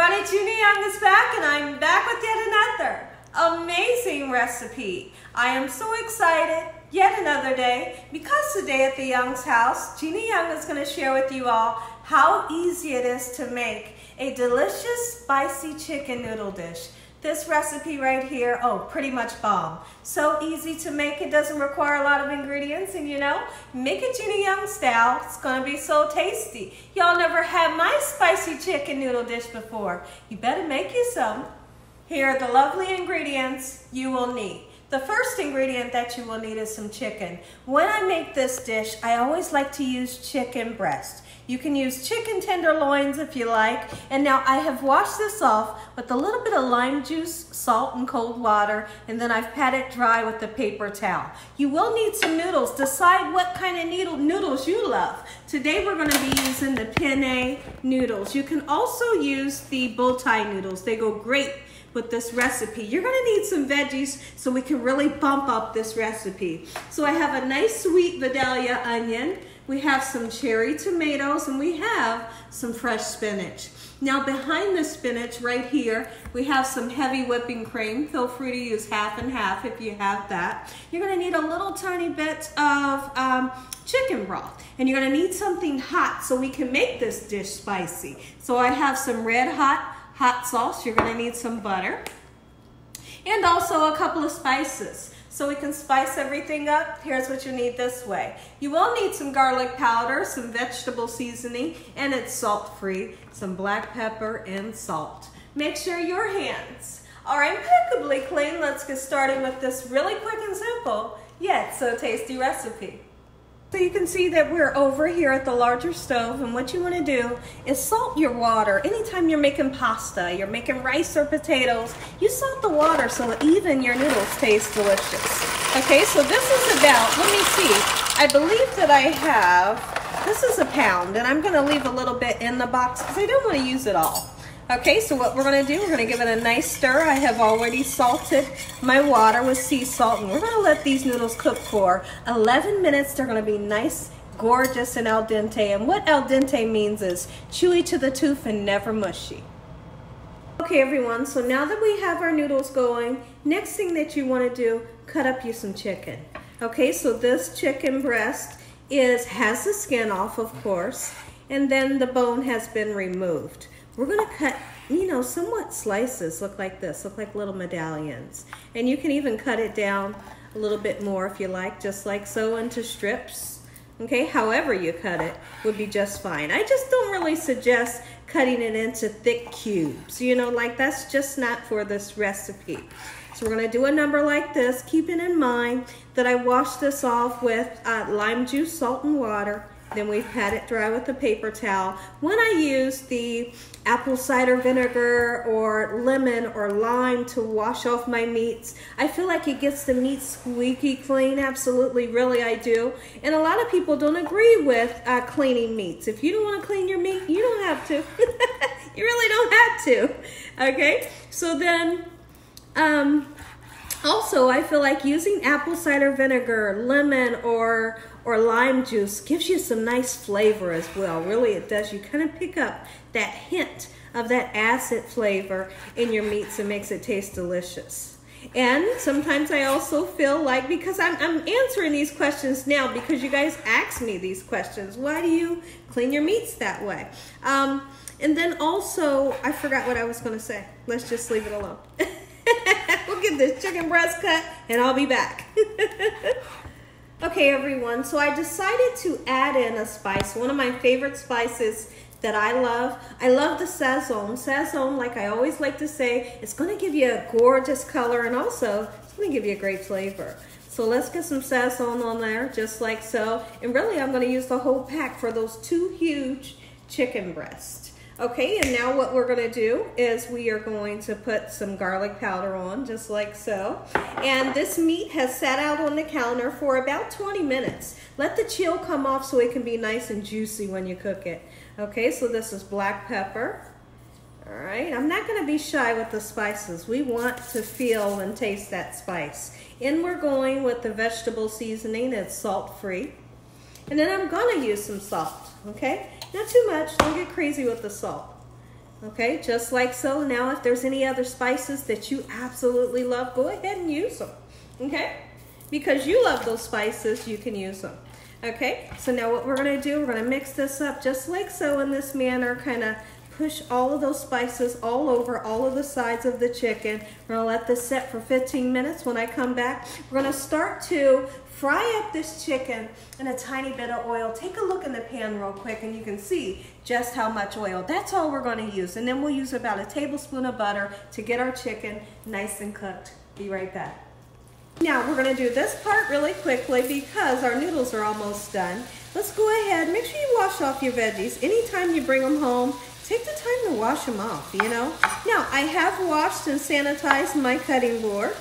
everybody, Gina is back, and I'm back with yet another amazing recipe. I am so excited, yet another day, because today at the Young's house, Gina Young is going to share with you all how easy it is to make a delicious spicy chicken noodle dish. This recipe right here, oh, pretty much bomb. So easy to make, it doesn't require a lot of ingredients, and you know, make it Gina Young style, it's gonna be so tasty. Y'all never had my spicy chicken noodle dish before. You better make you some. Here are the lovely ingredients you will need. The first ingredient that you will need is some chicken. When I make this dish, I always like to use chicken breast. You can use chicken tenderloins if you like. And now I have washed this off with a little bit of lime juice, salt, and cold water, and then I've patted it dry with a paper towel. You will need some noodles. Decide what kind of noodles you love. Today we're going to be using the penne noodles. You can also use the bow tie noodles. They go great with this recipe. You're going to need some veggies so we can really bump up this recipe. So I have a nice sweet Vidalia onion. We have some cherry tomatoes, and we have some fresh spinach. Now behind the spinach right here, we have some heavy whipping cream. Feel free to use half and half if you have that. You're gonna need a little tiny bit of chicken broth, and you're gonna need something hot so we can make this dish spicy. So I have some red hot sauce. You're gonna need some butter, and also a couple of spices. So we can spice everything up. Here's what you need this way. You will need some garlic powder, some vegetable seasoning, and it's salt-free, some black pepper and salt. Make sure your hands are impeccably clean. Let's get started with this really quick and simple, yet so tasty recipe. So you can see that we're over here at the larger stove, and what you want to do is salt your water. Anytime you're making pasta, you're making rice or potatoes, you salt the water so even your noodles taste delicious. Okay, so this is about, let me see, I believe that I have, this is a pound, and I'm going to leave a little bit in the box because I don't want to use it all. Okay, so what we're going to do, we're going to give it a nice stir. I have already salted my water with sea salt, and we're going to let these noodles cook for 11 minutes. They're going to be nice, gorgeous, and al dente. And what al dente means is chewy to the tooth and never mushy. Okay, everyone, so now that we have our noodles going, next thing that you want to do, cut up you some chicken. Okay, so this chicken breast has the skin off, of course, and then the bone has been removed. We're going to cut, you know, somewhat slices, look like this, look like little medallions. And you can even cut it down a little bit more if you like, just like so, into strips. Okay, however you cut it would be just fine. I just don't really suggest cutting it into thick cubes, you know, like that's just not for this recipe. So we're going to do a number like this, keeping in mind that I washed this off with lime juice, salt, and water. Then we've patted it dry with a paper towel. When I use the apple cider vinegar or lemon or lime to wash off my meats, I feel like it gets the meat squeaky clean. Absolutely, really I do. And a lot of people don't agree with cleaning meats. If you don't want to clean your meat, you don't have to. You really don't have to. Okay, so then also I feel like using apple cider vinegar, lemon, or lime juice gives you some nice flavor as well. Really it does. You kind of pick up that hint of that acid flavor in your meats and makes it taste delicious. And sometimes I also feel like, because I'm answering these questions now because you guys ask me these questions, why do you clean your meats that way? And then also, I forgot what I was going to say. Let's just leave it alone. We'll get this chicken breast cut and I'll be back. Okay, everyone, so I decided to add in a spice, one of my favorite spices that I love. I love the SAZON. SAZON, like I always like to say, it's going to give you a gorgeous color, and also it's going to give you a great flavor. So let's get some SAZON on there, just like so. And really, I'm going to use the whole pack for those 2 huge chicken breasts. Okay, and now what we're going to do is we are going to put some garlic powder on, just like so. And this meat has sat out on the counter for about 20 minutes. Let the chill come off so it can be nice and juicy when you cook it. Okay, so this is black pepper. All right, I'm not going to be shy with the spices. We want to feel and taste that spice. And we're going with the vegetable seasoning. It's salt-free. And then I'm going to use some salt, okay? Not too much, don't get crazy with the salt. Okay, just like so. Now if there's any other spices that you absolutely love, go ahead and use them. Okay, because you love those spices, you can use them. Okay, so now what we're going to do, we're going to mix this up just like so in this manner, kind of push all of those spices all over all of the sides of the chicken. We're going to let this set for 15 minutes. When I come back, we're going to start to fry up this chicken in a tiny bit of oil. Take a look in the pan real quick and you can see just how much oil. That's all we're going to use. And then we'll use about a tablespoon of butter to get our chicken nice and cooked. Be right back. Now we're going to do this part really quickly because our noodles are almost done. Let's go ahead, make sure you wash off your veggies. Anytime you bring them home, take the time to wash them off, you know. Now, I have washed and sanitized my cutting board.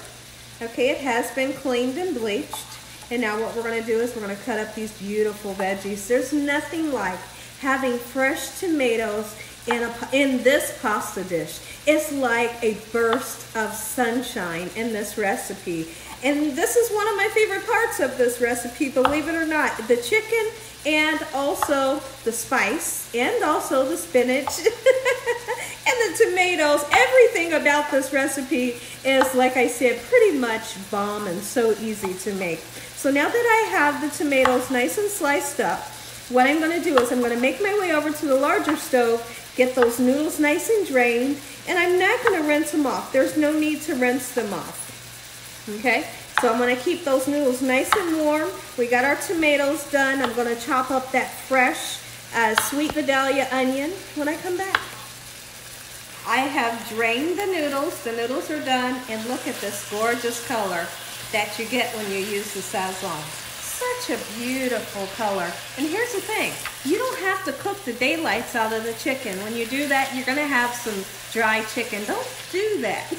Okay, it has been cleaned and bleached. And now what we're going to do is we're going to cut up these beautiful veggies. There's nothing like having fresh tomatoes in this pasta dish. It's like a burst of sunshine in this recipe. And this is one of my favorite parts of this recipe, believe it or not. The chicken and also the spice and also the spinach and the tomatoes. Everything about this recipe is, like I said, pretty much bomb and so easy to make. So now that I have the tomatoes nice and sliced up, what I'm going to do is I'm going to make my way over to the larger stove, get those noodles nice and drained, and I'm not going to rinse them off. There's no need to rinse them off. Okay, so I'm going to keep those noodles nice and warm. We got our tomatoes done. I'm going to chop up that fresh sweet Vidalia onion when I come back. I have drained the noodles. The noodles are done, and look at this gorgeous color that you get when you use the SAZON. Such a beautiful color. And here's the thing, you don't have to cook the daylights out of the chicken. When you do that, you're going to have some dry chicken. Don't do that.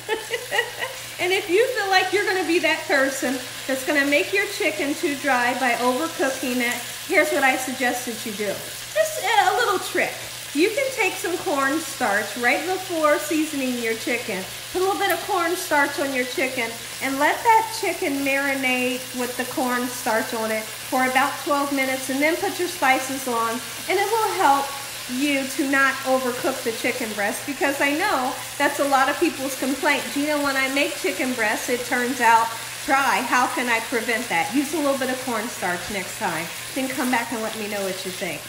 And if you feel like you're going to be that person that's going to make your chicken too dry by overcooking it, here's what I suggest that you do. Just a little trick. You can take some cornstarch right before seasoning your chicken. Put a little bit of cornstarch on your chicken and let that chicken marinate with the cornstarch on it for about 12 minutes, and then put your spices on, and it will help you to not overcook the chicken breast, because I know that's a lot of people's complaint. Gina, when I make chicken breast, it turns out dry. How can I prevent that? Use a little bit of cornstarch next time. Then come back and let me know what you think.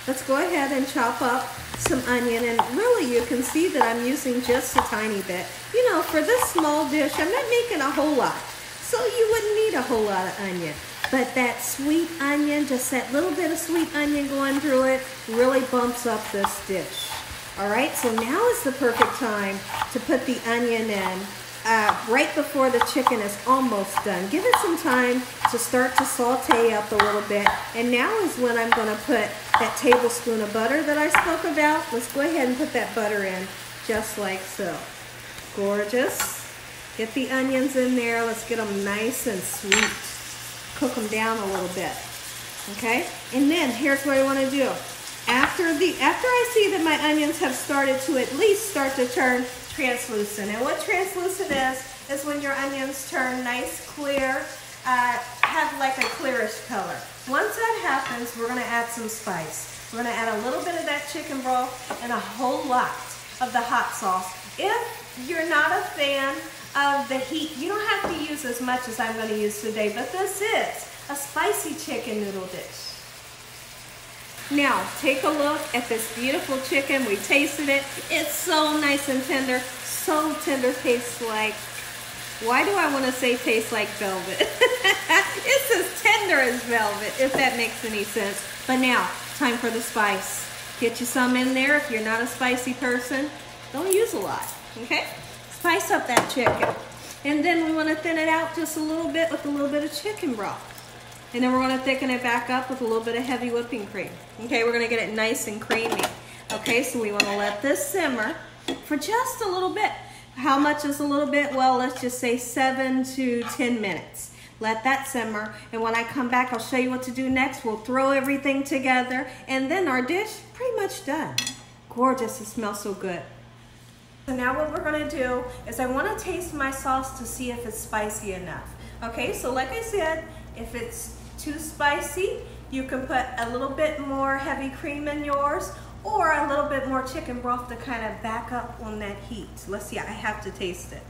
Let's go ahead and chop up some onion, and really you can see that I'm using just a tiny bit. You know, for this small dish, I'm not making a whole lot, so you wouldn't need a whole lot of onion. But that sweet onion, just that little bit of sweet onion going through it, really bumps up this dish. All right, so now is the perfect time to put the onion in. Right before the chicken is almost done. Give it some time to start to saute up a little bit. And now is when I'm going to put that tablespoon of butter that I spoke about. Let's go ahead and put that butter in just like so. Gorgeous. Get the onions in there. Let's get them nice and sweet. Cook them down a little bit. Okay? And then here's what I want to do. After I see that my onions have started to at least start to turn translucent. And what translucent is when your onions turn nice, clear, have like a clearish color. Once that happens, we're going to add some spice. We're going to add a little bit of that chicken broth and a whole lot of the hot sauce. If you're not a fan of the heat, you don't have to use as much as I'm going to use today, but this is a spicy chicken noodle dish. Now, take a look at this beautiful chicken. We tasted it. It's so nice and tender. So tender, tastes like, why do I want to say tastes like velvet? It's as tender as velvet, if that makes any sense. But now, time for the spice. Get you some in there. If you're not a spicy person, don't use a lot, okay? Spice up that chicken. And then we want to thin it out just a little bit with a little bit of chicken broth. And then we're going to thicken it back up with a little bit of heavy whipping cream. Okay, we're going to get it nice and creamy. Okay, so we want to let this simmer for just a little bit. How much is a little bit? Well, let's just say 7 to 10 minutes. Let that simmer, and when I come back, I'll show you what to do next. We'll throw everything together, and then our dish pretty much done. Gorgeous, it smells so good. So now what we're going to do is I want to taste my sauce to see if it's spicy enough. Okay, so like I said, if it's too spicy, you can put a little bit more heavy cream in yours, or a little bit more chicken broth to kind of back up on that heat. Let's see, I have to taste it.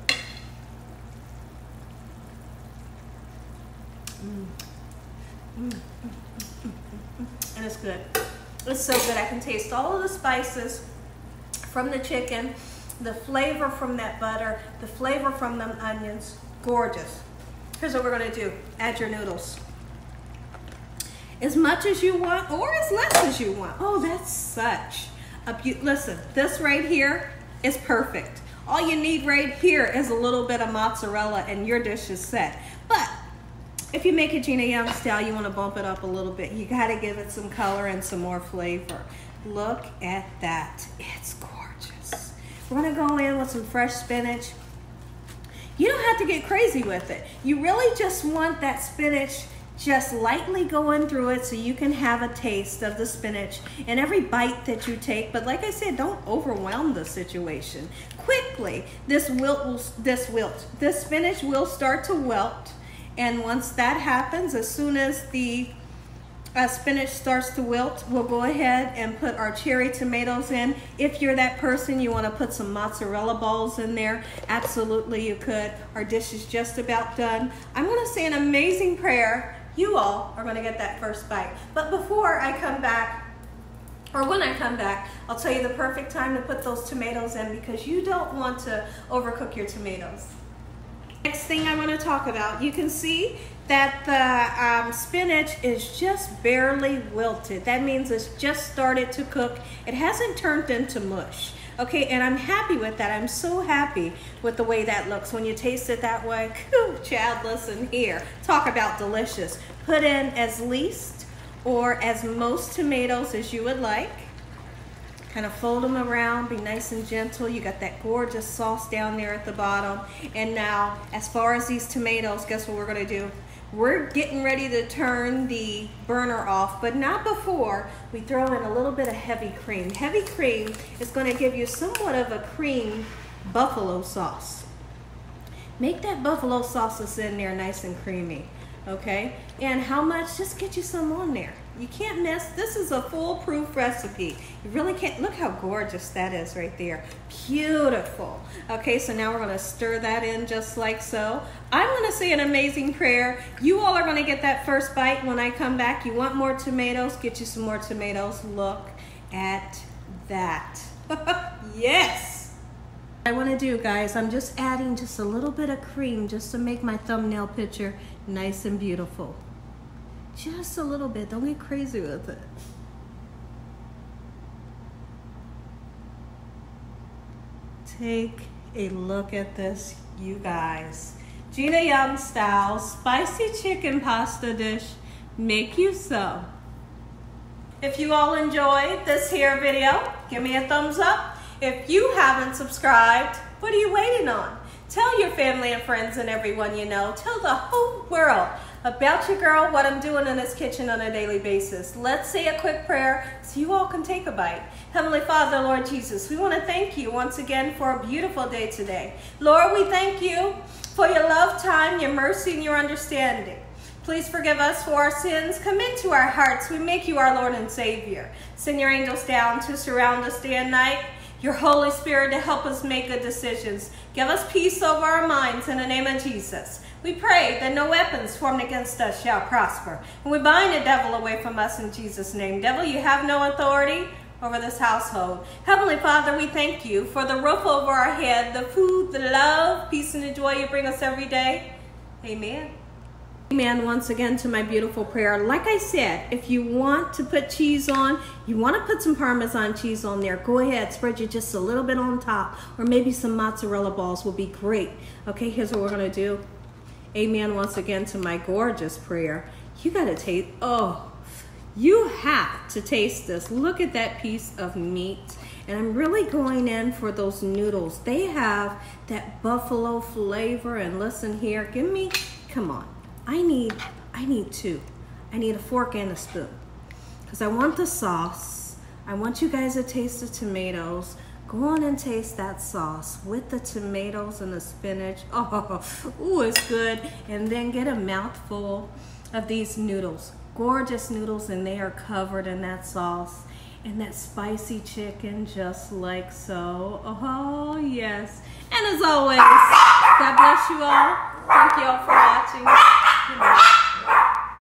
And it's good. It's so good. I can taste all of the spices from the chicken, the flavor from that butter, the flavor from them onions. Gorgeous. Here's what we're gonna do. Add your noodles. As much as you want or as less as you want. Oh, that's such a listen, this right here is perfect. All you need right here is a little bit of mozzarella and your dish is set. But if you make it Gina Young style, you want to bump it up a little bit. You got to give it some color and some more flavor. Look at that. It's gorgeous. We're going to go in with some fresh spinach. You don't have to get crazy with it. You really just want that spinach just lightly going through it so you can have a taste of the spinach in every bite that you take. But like I said, don't overwhelm the situation. Quickly, this spinach will start to wilt. And once that happens, as soon as the spinach starts to wilt, we'll go ahead and put our cherry tomatoes in. If you're that person, you want to put some mozzarella balls in there, absolutely you could. Our dish is just about done. I'm going to say an amazing prayer. You all are going to get that first bite. But before I come back, or when I come back, I'll tell you the perfect time to put those tomatoes in, because you don't want to overcook your tomatoes. Next thing I want to talk about, you can see that the spinach is just barely wilted. That means it's just started to cook. It hasn't turned into mush. Okay, and I'm happy with that. I'm so happy with the way that looks. When you taste it that way, Chad, listen here. Talk about delicious. Put in as least or as most tomatoes as you would like. Kind of fold them around, be nice and gentle. You got that gorgeous sauce down there at the bottom. And now, as far as these tomatoes, guess what we're gonna do? We're getting ready to turn the burner off, but not before we throw in a little bit of heavy cream. Heavy cream is gonna give you somewhat of a cream buffalo sauce. Make that buffalo sauce that's in there nice and creamy, okay? And how much? Just get you some on there. You can't miss. This is a foolproof recipe. You really can't. Look how gorgeous that is right there. Beautiful. Okay, so now we're going to stir that in just like so. I'm going to say an amazing prayer. You all are going to get that first bite when I come back. You want more tomatoes? Get you some more tomatoes. Look at that. Yes. What I want to do, guys, I'm just adding just a little bit of cream just to make my thumbnail picture nice and beautiful. Just a little bit. Don't get crazy with it. Take a look at this, you guys. Gina Young style spicy chicken pasta dish. Make you some. If you all enjoyed this here video, give me a thumbs up. If you haven't subscribed, what are you waiting on? Tell your family and friends and everyone you know. Tell the whole world about your girl, what I'm doing in this kitchen on a daily basis. Let's say a quick prayer so you all can take a bite. Heavenly Father, Lord Jesus, we want to thank you once again for a beautiful day today. Lord, we thank you for your love, time, your mercy, and your understanding. Please forgive us for our sins. Come into our hearts. We make you our Lord and Savior. Send your angels down to surround us day and night. Your Holy Spirit to help us make good decisions. Give us peace over our minds in the name of Jesus. We pray that no weapons formed against us shall prosper. And we bind the devil away from us in Jesus' name. Devil, you have no authority over this household. Heavenly Father, we thank you for the roof over our head, the food, the love, peace, and the joy you bring us every day. Amen. Amen once again to my beautiful prayer. Like I said, if you want to put cheese on, you want to put some Parmesan cheese on there, go ahead, spread you just a little bit on top, or maybe some mozzarella balls will be great. Okay, here's what we're going to do. Amen once again to my gorgeous prayer. You got to taste, oh, you have to taste this. Look at that piece of meat. And I'm really going in for those noodles. They have that buffalo flavor. And listen here, give me, come on. I need two. I need a fork and a spoon. Because I want the sauce. I want you guys to taste the tomatoes. Go on and taste that sauce with the tomatoes and the spinach. Oh, ooh, it's good. And then get a mouthful of these noodles. Gorgeous noodles, and they are covered in that sauce. And that spicy chicken just like so. Oh yes. And as always, God bless you all. Thank you all for watching. Good night.